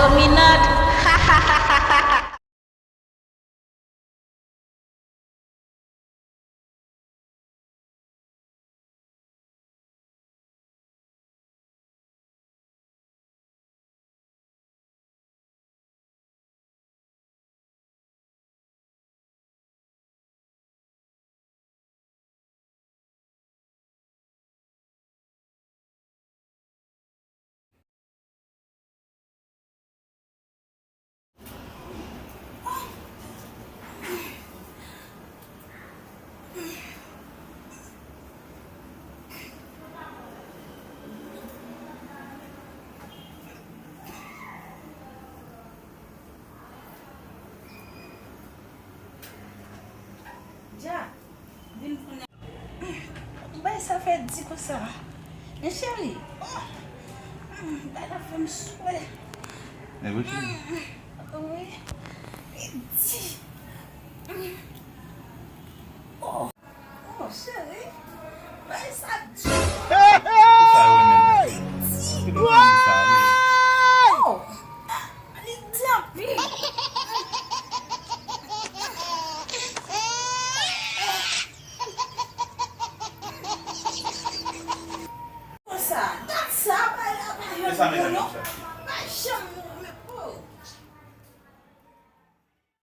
minat. Ja, vin pou ne... Bay sa fè di pou sa. Ne chéri. Bay la fè m souè. E wè ti? Oui. Di. Oh, chéri. Bay sa di. Pou sa wè men? Di. Ki do kan pou sa wè? Oh. Li di api. Sa, dat sa, bay la bay. E sa men an sa?